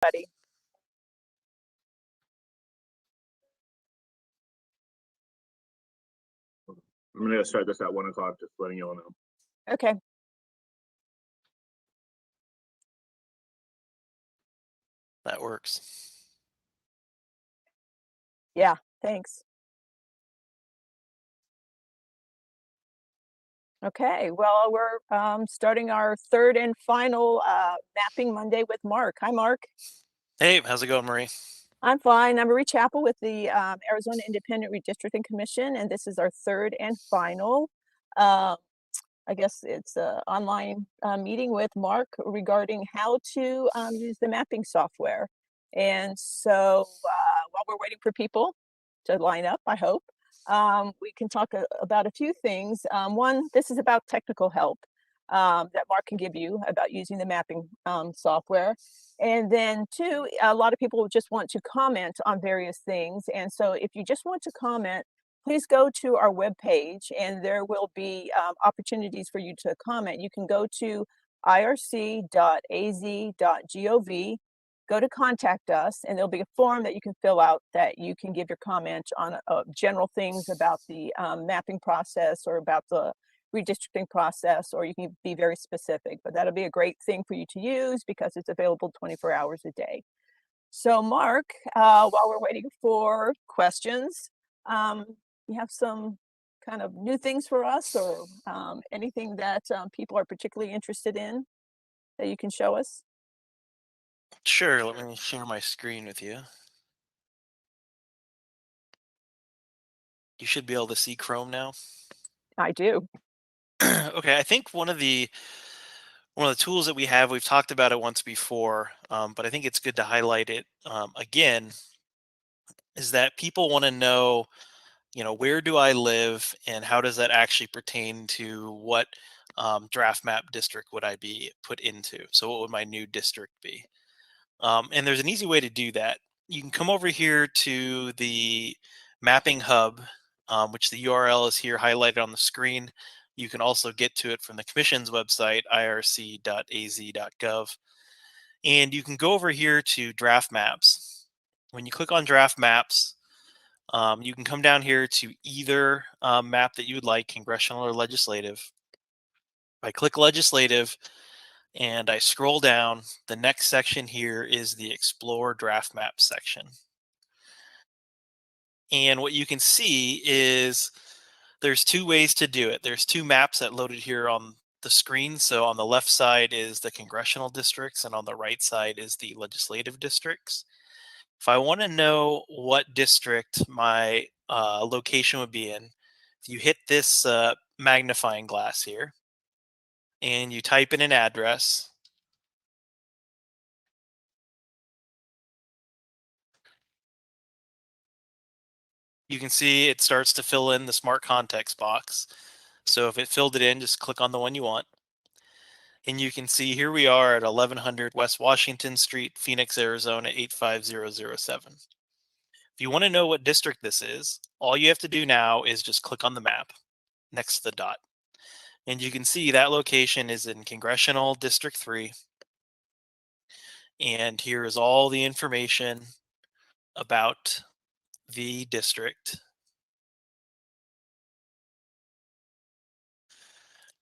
Buddy. I'm going to start this at 1 o'clock, just letting you all know. Okay. That works. Yeah, thanks. Okay, well, we're starting our third and final Mapping Monday with Mark. Hi, Mark. Hey, how's it going, Marie? I'm fine. I'm Marie Chappell with the Arizona Independent Redistricting Commission, and this is our third and final. I guess it's an online meeting with Mark regarding how to use the mapping software. And so while we're waiting for people to line up, I hope, we can talk about a few things. One, this is about technical help that Mark can give you about using the mapping software. And then two, a lot of people just want to comment on various things. And so if you just want to comment, please go to our webpage and there will be opportunities for you to comment. You can go to irc.az.gov, go to contact us, and there'll be a form that you can fill out that you can give your comment on general things about the mapping process or about the redistricting process, or you can be very specific, but that'll be a great thing for you to use because it's available 24 hours a day. So Mark, while we're waiting for questions, you have some kind of new things for us or anything that people are particularly interested in that you can show us? Sure, let me share my screen with you. You should be able to see Chrome now. I do. Okay, I think one of the tools that we have, we've talked about it once before, but I think it's good to highlight it again, is that people want to know, where do I live and how does that actually pertain to what draft map district would I be put into? So what would my new district be? And there's an easy way to do that. You can come over here to the mapping hub, which the URL is here highlighted on the screen. You can also get to it from the Commission's website, irc.az.gov. And you can go over here to draft maps. When you click on draft maps, you can come down here to either map that you would like, congressional or legislative. I click legislative and I scroll down. The next section here is the Explore Draft Map section. And what you can see is there's two ways to do it. There's two maps that loaded here on the screen. So on the left side is the congressional districts and on the right side is the legislative districts. If I want to know what district my location would be in, if you hit this magnifying glass here and you type in an address, you can see it starts to fill in the smart context box. So if it filled it in, just click on the one you want. And you can see here we are at 1100 West Washington Street, Phoenix, Arizona, 85007. If you want to know what district this is, all you have to do now is just click on the map next to the dot. And you can see that location is in Congressional District 3. And here is all the information about the district.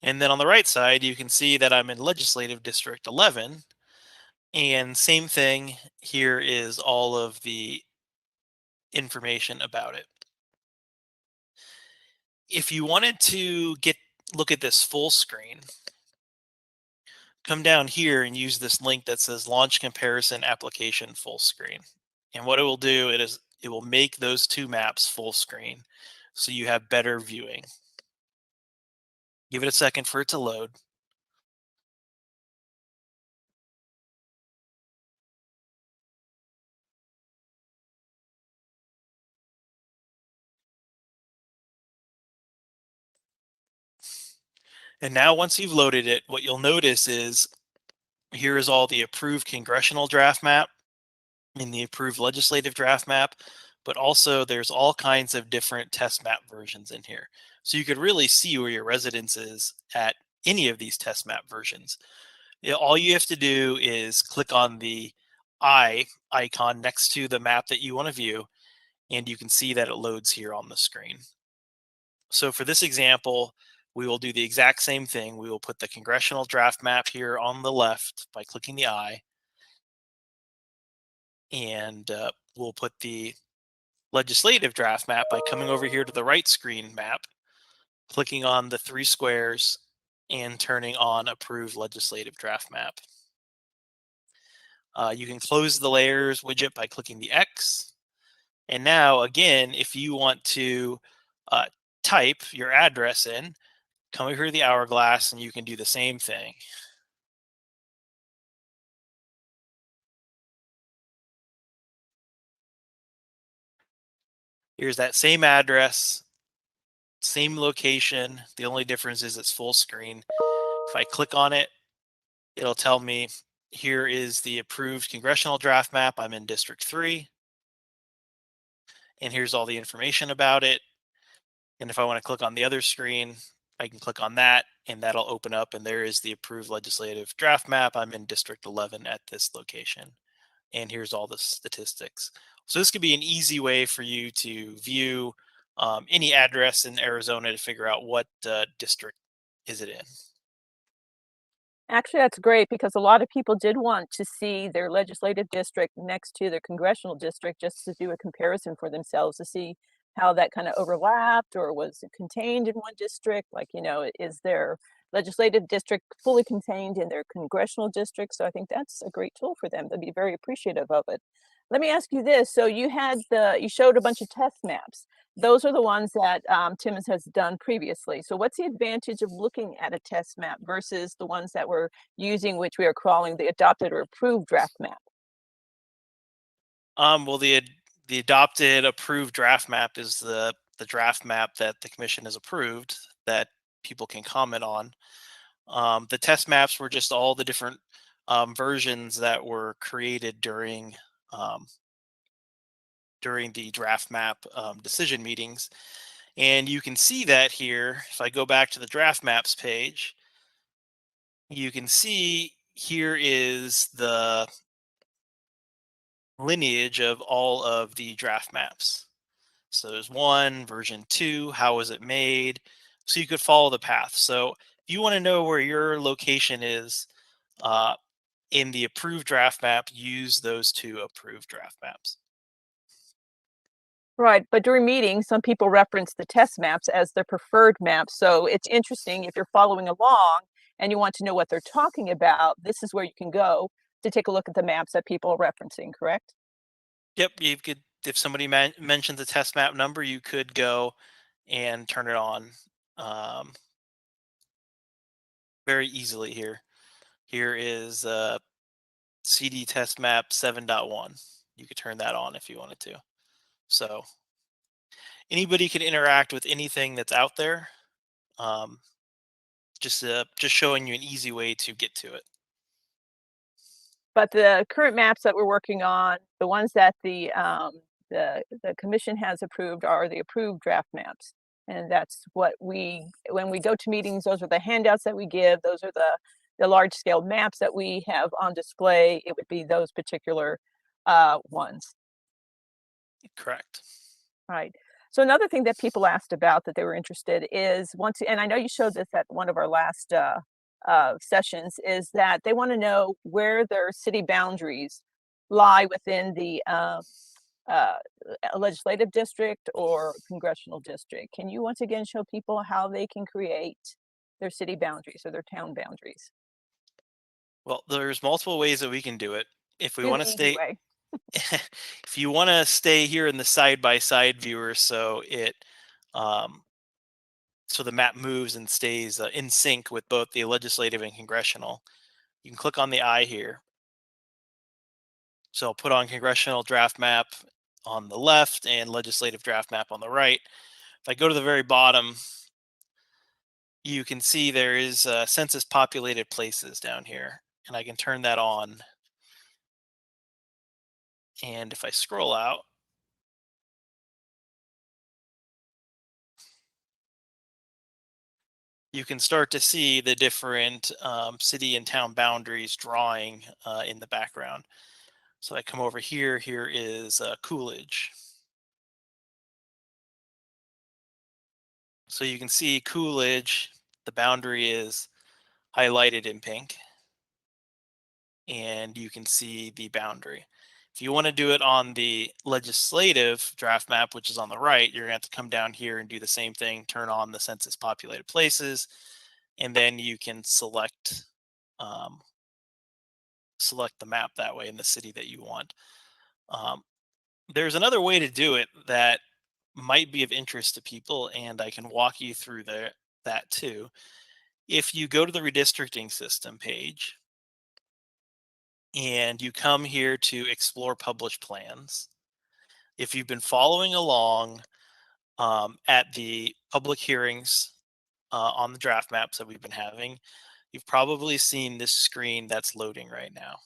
And then on the right side, you can see that I'm in Legislative District 11. And same thing, here is all of the information about it. If you wanted to look at this full screen, come down here and use this link that says Launch Comparison Application Full Screen. And what it will do is it will make those two maps full screen so you have better viewing. Give it a second for it to load. And now once you've loaded it, what you'll notice is here is all the approved congressional draft map and the approved legislative draft map, but also there's all kinds of different test map versions in here. So you could really see where your residence is at any of these test map versions. All you have to do is click on the eye icon next to the map that you want to view, and you can see that it loads here on the screen. So for this example, we will do the exact same thing. We will put the congressional draft map here on the left by clicking the eye, and we'll put the legislative draft map by coming over here to the right screen map, clicking on the 3 squares, and turning on Approve Legislative Draft Map. You can close the layers widget by clicking the X. And now, again, if you want to type your address in, come over here to the hourglass, and you can do the same thing. Here's that same address, same location. The only difference is it's full screen. If I click on it, it'll tell me here is the approved congressional draft map. I'm in District 3. And here's all the information about it. And if I want to click on the other screen, I can click on that, and that'll open up, and there is the approved legislative draft map. I'm in District 11 at this location. And here's all the statistics. So this could be an easy way for you to view any address in Arizona to figure out what district is it in. Actually, that's great because a lot of people did want to see their legislative district next to their congressional district just to do a comparison for themselves to see how that kind of overlapped or was it contained in one district. Like, is their legislative district fully contained in their congressional district? So I think that's a great tool for them. They'd be very appreciative of it. Let me ask you this. So you showed a bunch of test maps. Those are the ones that Timmons has done previously. So what's the advantage of looking at a test map versus the ones that we're using, which we are calling the adopted or approved draft map? Well, the adopted approved draft map is the draft map that the commission has approved that people can comment on. The test maps were just all the different versions that were created um, during the draft map decision meetings. And you can see that here. If I go back to the draft maps page, you can see here is the lineage of all of the draft maps. So there's 1, version 2, how was it made? So you could follow the path. So if you want to know where your location is uh, in the approved draft map, use those 2 approved draft maps. Right, but during meetings, some people reference the test maps as their preferred maps. So it's interesting if you're following along and you want to know what they're talking about, this is where you can go to take a look at the maps that people are referencing, correct? Yep, you could, if somebody mentioned the test map number, you could go and turn it on very easily here. Here is CD test map 7.1. You could turn that on if you wanted to. So anybody can interact with anything that's out there. Um, just showing you an easy way to get to it. But the current maps that we're working on, the ones that the commission has approved are the approved draft maps. And that's what when we go to meetings, those are the handouts that we give. Those are the large scale maps that we have on display. It would be those particular ones. Correct. Right. So another thing that people asked about that they were interested is and I know you showed this at one of our last sessions, is that they want to know where their city boundaries lie within the uh, legislative district or congressional district. Can you once again show people how they can create their city boundaries or their town boundaries? Well, there's multiple ways that we can do it. If we Do want the to easy stay, way. if you want to stay here in the side by side viewer, um, so the map moves and stays in sync with both the legislative and congressional, you can click on the eye here. So I'll put on congressional draft map on the left and legislative draft map on the right. If I go to the very bottom, you can see there is census populated places down here, and I can turn that on. And if I scroll out, you can start to see the different city and town boundaries drawing in the background. So I come over here, here is Coolidge. So you can see Coolidge, the boundary is highlighted in pink, and you can see the boundary. If you want to do it on the legislative draft map, which is on the right, you're going to have to come down here and do the same thing, turn on the census populated places, and then you can select select the map that way in the city that you want. There's another way to do it that might be of interest to people, and I can walk you through that too. If you go to the redistricting system page and you come here to explore published plans, if you've been following along at the public hearings on the draft maps that we've been having, you've probably seen this screen that's loading right now.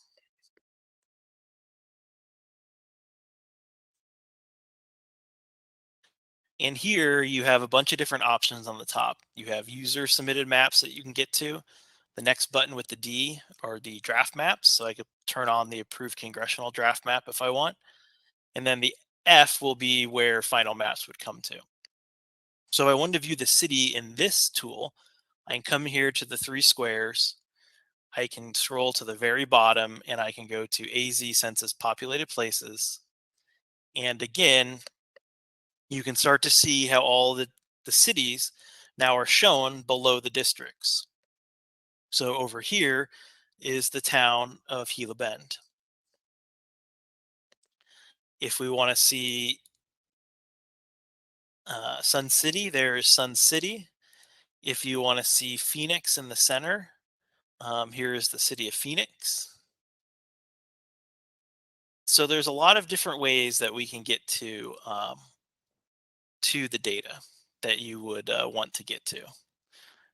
And here you have a bunch of different options on the top. You have user submitted maps that you can get to. The next button with the D are the draft maps. So I could turn on the approved congressional draft map if I want. And then the F will be where final maps would come to. So if I wanted to view the city in this tool, I can come here to the three squares. I can scroll to the very bottom and I can go to AZ census populated places. And again, you can start to see how all the cities now are shown below the districts. So over here is the town of Gila Bend. If we want to see Sun City, there is Sun City. If you want to see Phoenix in the center, here is the city of Phoenix. So there's a lot of different ways that we can get to the data that you would want to get to.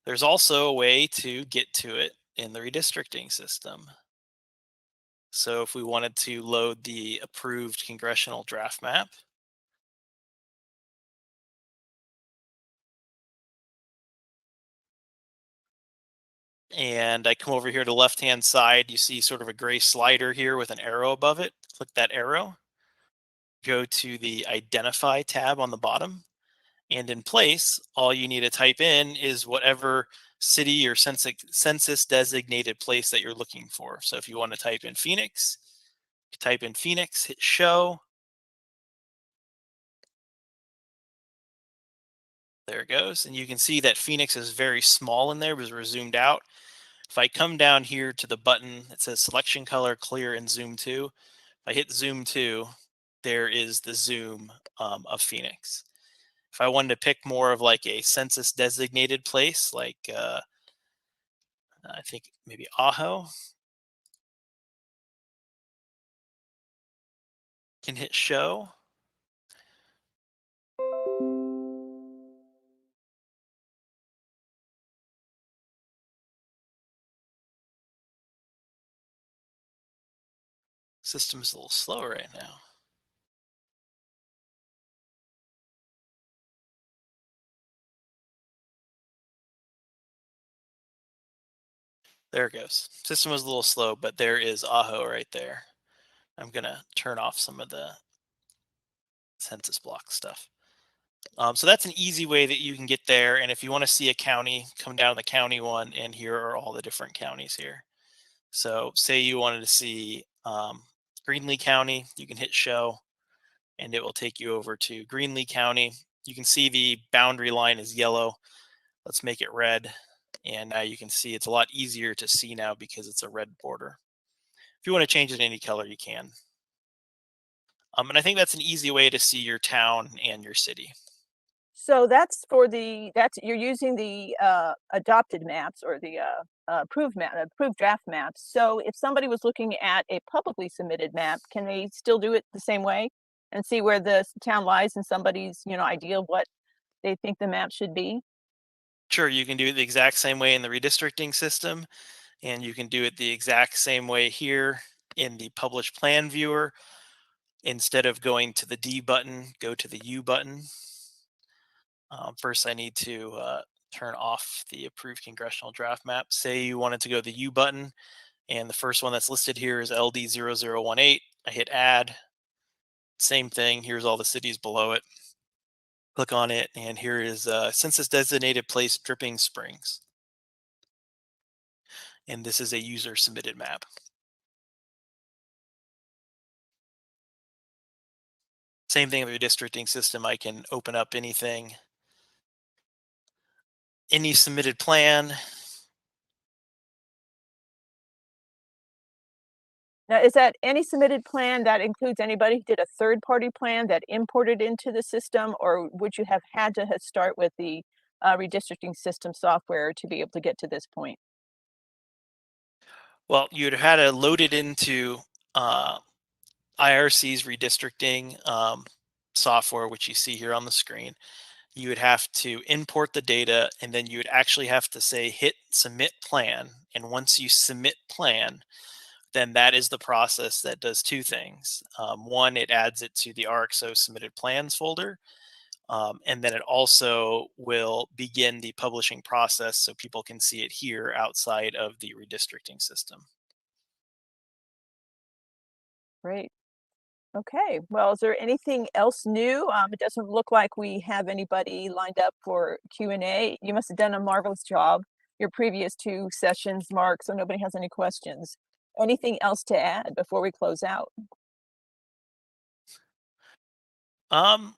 There's also a way to get to it in the redistricting system. So if we wanted to load the approved congressional draft map, and I come over here to the left-hand side, you see sort of a gray slider here with an arrow above it. Click that arrow, go to the Identify tab on the bottom, and in place, all you need to type in is whatever city or census designated place that you're looking for. So if you want to type in Phoenix, type in Phoenix, hit show. There it goes. And you can see that Phoenix is very small in there because we're zoomed out. If I come down here to the button that says selection color, clear, and zoom to, if I hit zoom to, there is the zoom of Phoenix. If I wanted to pick more of like a census designated place, like I think maybe Ajo, can hit show. System's a little slow right now. There it goes. System was a little slow, but there is Ajo right there. I'm gonna turn off some of the census block stuff. So that's an easy way that you can get there. And if you want to see a county, come down to the county one, and here are all the different counties here. So say you wanted to see Greenlee County, you can hit show, and it will take you over to Greenlee County. You can see the boundary line is yellow. Let's make it red. And now you can see it's a lot easier to see now because it's a red border. If you want to change it any color, you can. And I think that's an easy way to see your town and your city. So that's you're using the adopted maps or the approved draft maps. So if somebody was looking at a publicly submitted map, can they still do it the same way and see where the town lies in somebody's, idea of what they think the map should be? Sure, you can do it the exact same way in the redistricting system, and you can do it the exact same way here in the published plan viewer. Instead of going to the D button, go to the U button. First, I need to turn off the approved congressional draft map. Say you wanted to go to the U button, and the first one that's listed here is LD0018. I hit add, same thing. Here's all the cities below it. Click on it, and here is census designated place Dripping Springs. And this is a user submitted map. Same thing with the redistricting system. I can open up anything, any submitted plan. Now, is that any submitted plan that includes anybody who did a third-party plan that imported into the system, or would you have had to start with the redistricting system software to be able to get to this point? Well, you'd have had to load it into IRC's redistricting software, which you see here on the screen. You would have to import the data, and then you would actually have to say hit submit plan. And once you submit plan, then that is the process that does two things. One, it adds it to the RXO submitted plans folder. And then it also will begin the publishing process so people can see it here outside of the redistricting system. Great. Okay. Well, is there anything else new? It doesn't look like we have anybody lined up for Q&A. You must have done a marvelous job your previous two sessions, Mark, so nobody has any questions. Anything else to add before we close out? Um,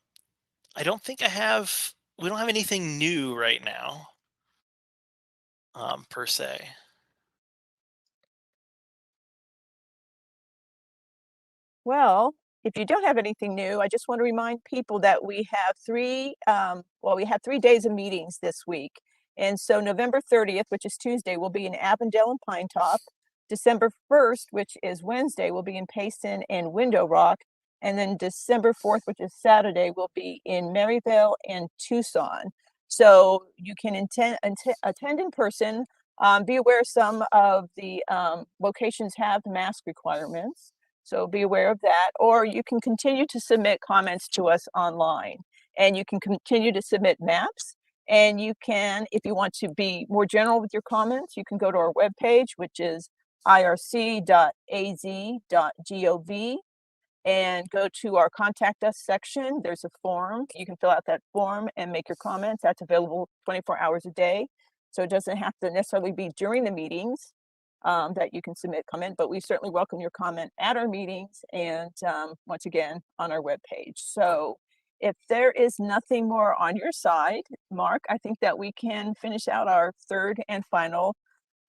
I don't think we don't have anything new right now, per se. Well, if you don't have anything new, I just want to remind people that we have we have 3 days of meetings this week. And so November 30th, which is Tuesday, will be in Avondale and Pine Top. December 1st, which is Wednesday, will be in Payson and Window Rock. And then December 4th, which is Saturday, will be in Maryvale and Tucson. So you can attend in person. Be aware some of the locations have mask requirements. So be aware of that, or you can continue to submit comments to us online, and you can continue to submit maps. And you can, if you want to be more general with your comments, you can go to our webpage, which is irc.az.gov, and go to our contact us section. There's a form. You can fill out that form and make your comments. That's available 24 hours a day. So it doesn't have to necessarily be during the meetings that you can submit comment, but we certainly welcome your comment at our meetings and once again on our webpage. So if there is nothing more on your side, Mark, I think that we can finish out our third and final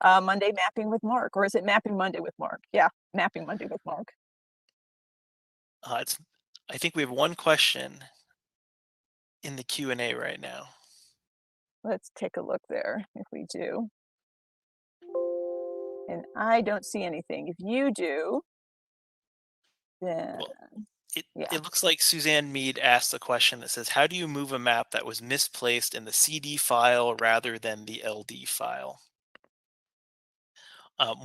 Monday Mapping with Mark, or is it Mapping Monday with Mark? Yeah, Mapping Monday with Mark. I think we have one question in the Q&A right now. Let's take a look there if we do. And I don't see anything. If you do, then Well, yeah. it looks like Suzanne Mead asked a question that says, how do you move a map that was misplaced in the CD file rather than the LD file?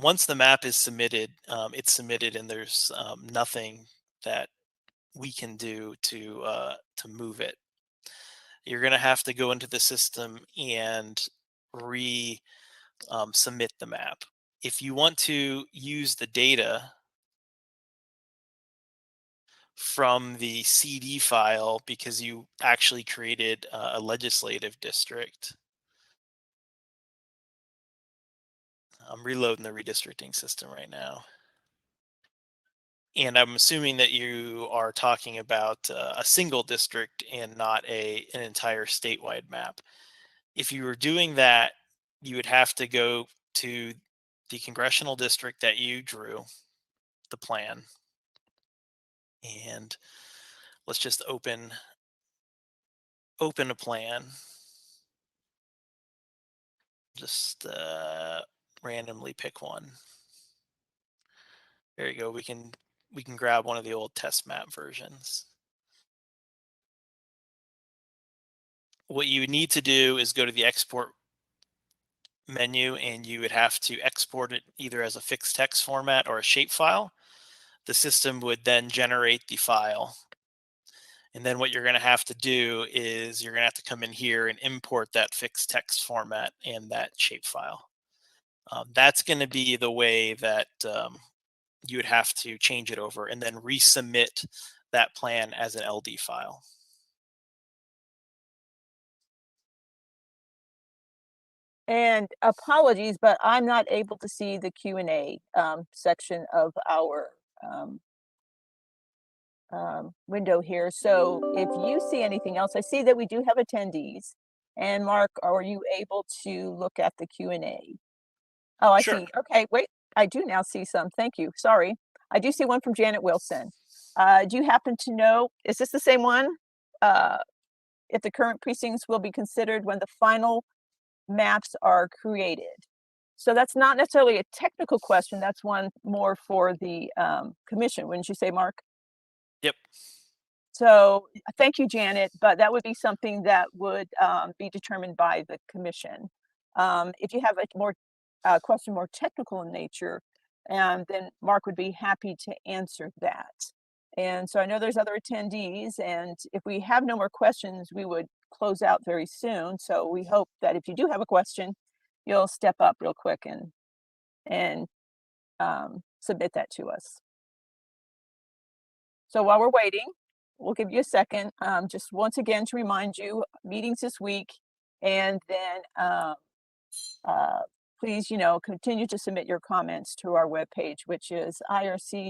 Once the map is submitted, it's submitted, and there's nothing that we can do to move it. You're going to have to go into the system and submit the map. If you want to use the data from the CD file because you actually created a legislative district, I'm reloading the redistricting system right now. And I'm assuming that you are talking about a single district and not an entire statewide map. If you were doing that, you would have to go to the congressional district that you drew, the plan. And let's just open a plan. Just randomly pick one. There you go. We can grab one of the old test map versions. What you would need to do is go to the export menu, and you would have to export it either as a fixed text format or a shapefile. The system would then generate the file. And then what you're going to have to do is you're going to have to come in here and import that fixed text format and that shapefile. That's going to be the way that you would have to change it over and then resubmit that plan as an LD file. And apologies, but I'm not able to see the Q&A section of our window here. So if you see anything else, I see that we do have attendees. And Mark, are you able to look at the Q&A? Oh, I Sure. see. Okay, wait, I do now see some. Thank you. Sorry. I do see one from Janet Wilson. Do you happen to know, is this the same one? If the current precincts will be considered when the final maps are created? So that's not necessarily a technical question. That's one more for the commission, wouldn't you say, Mark? Yep. So thank you, Janet, but that would be something that would be determined by the commission. If you have a more question more technical in nature, then Mark would be happy to answer that. And so I know there's other attendees, and if we have no more questions, we would close out very soon. So we hope that if you do have a question, you'll step up real quick and submit that to us. So while we're waiting, we'll give you a second, just once again to remind you, meetings this week, and then please, continue to submit your comments to our webpage, which is irc.az.gov.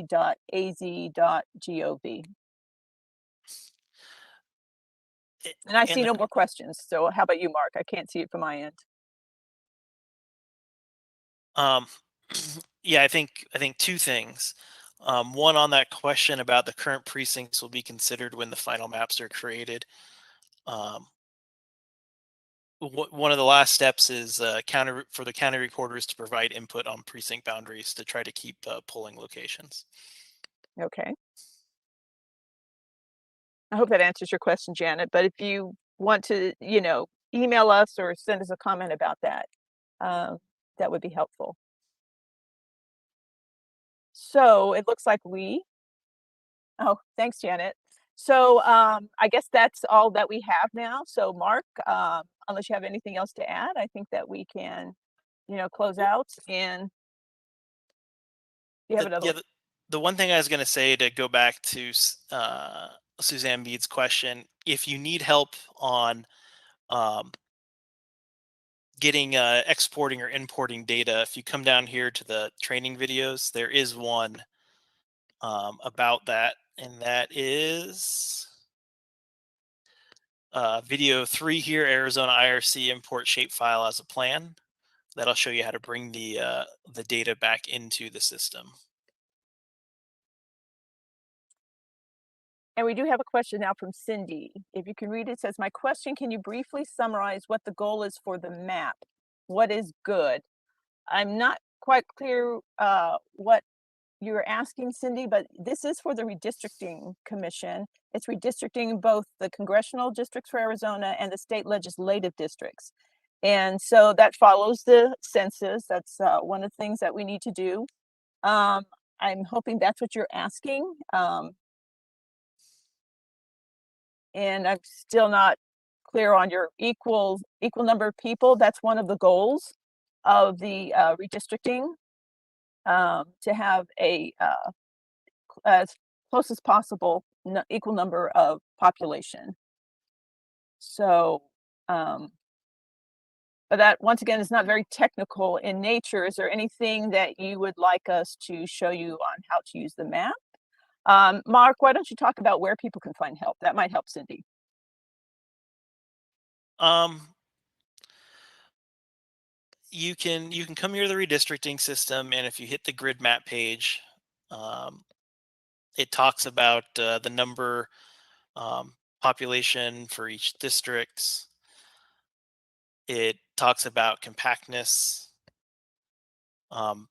And I see And no more questions. So how about you, Mark? I can't see it from my end. um, yeah, I think two things. One, on that question about the current precincts will be considered when the final maps are created. Um, one of the last steps is for the county recorders to provide input on precinct boundaries to try to keep polling locations. Okay. I hope that answers your question, Janet. But if you want to, email us or send us a comment about that, uh, that would be helpful. So it looks like oh, thanks, Janet. So I guess that's all that we have now. So Mark, unless you have anything else to add, I think that we can, close out. And you have another Yeah, one. the one thing I was going to say, to go back to Suzanne Bede's question, if you need help on um, getting exporting or importing data, if you come down here to the training videos, there is one about that, and that is video 3 here, Arizona IRC import shapefile as a plan. That'll show you how to bring the data back into the system. And we do have a question now from Cindy. If you can read it, it says, my question, can you briefly summarize what the goal is for the map? What is good? I'm not quite clear what you're asking, Cindy, but this is for the redistricting commission. It's redistricting both the congressional districts for Arizona and the state legislative districts. And so that follows the census. That's one of the things that we need to do. I'm hoping that's what you're asking. And I'm still not clear on your equal number of people. That's one of the goals of the redistricting, to have as close as possible equal number of population. So, but that once again is not very technical in nature. Is there anything that you would like us to show you on how to use the map? Mark, why don't you talk about where people can find help? That might help Cindy. Um, you can come here to the redistricting system, and if you hit the grid map page, um, it talks about the number, population for each district. It talks about compactness, um,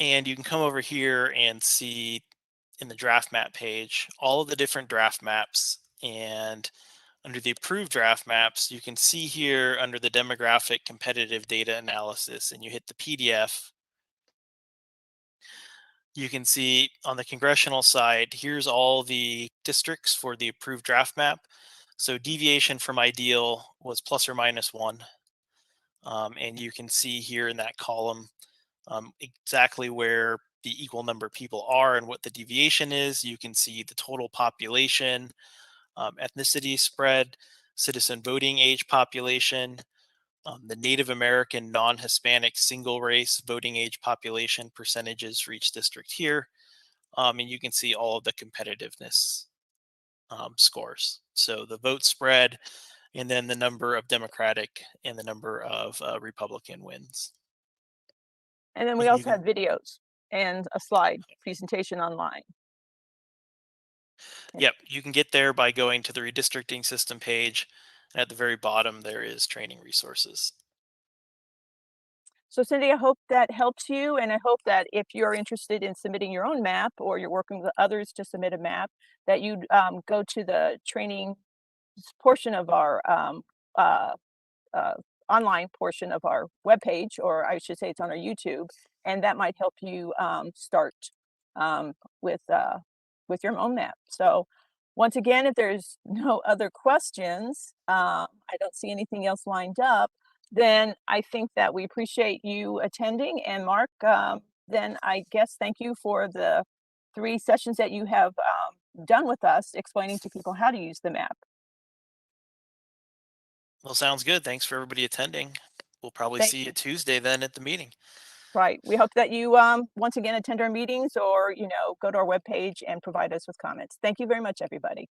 and you can come over here and see in the draft map page all of the different draft maps. And under the approved draft maps, you can see here under the demographic competitive data analysis, and you hit the PDF. You can see on the congressional side, here's all the districts for the approved draft map. So deviation from ideal was ±1. And you can see here in that column exactly where the equal number of people are and what the deviation is. You can see the total population, ethnicity spread, citizen voting age population, the Native American, non-Hispanic, single race voting age population percentages for each district here. And you can see all of the competitiveness scores. So the vote spread, and then the number of Democratic and the number of Republican wins. And then we And you also can, have videos and a slide presentation online. yep, you can get there by going to the redistricting system page. And at the very bottom, there is training resources. So Cindy, I hope that helps you, and I hope that if you're interested in submitting your own map or you're working with others to submit a map, that you go to the training portion of our uh, uh, online portion of our webpage, or I should say it's on our YouTube, and that might help you start um, with uh, with your own map. So once again, if there's no other questions, I don't see anything else lined up, then I think that we appreciate you attending. And Mark, then I guess thank you for the 3 sessions that you have done with us explaining to people how to use the map. Well, sounds good. Thanks for everybody attending. We'll probably Thank see you you. Tuesday then at the meeting. Right. We hope that you once again attend our meetings or, go to our webpage and provide us with comments. Thank you very much, everybody.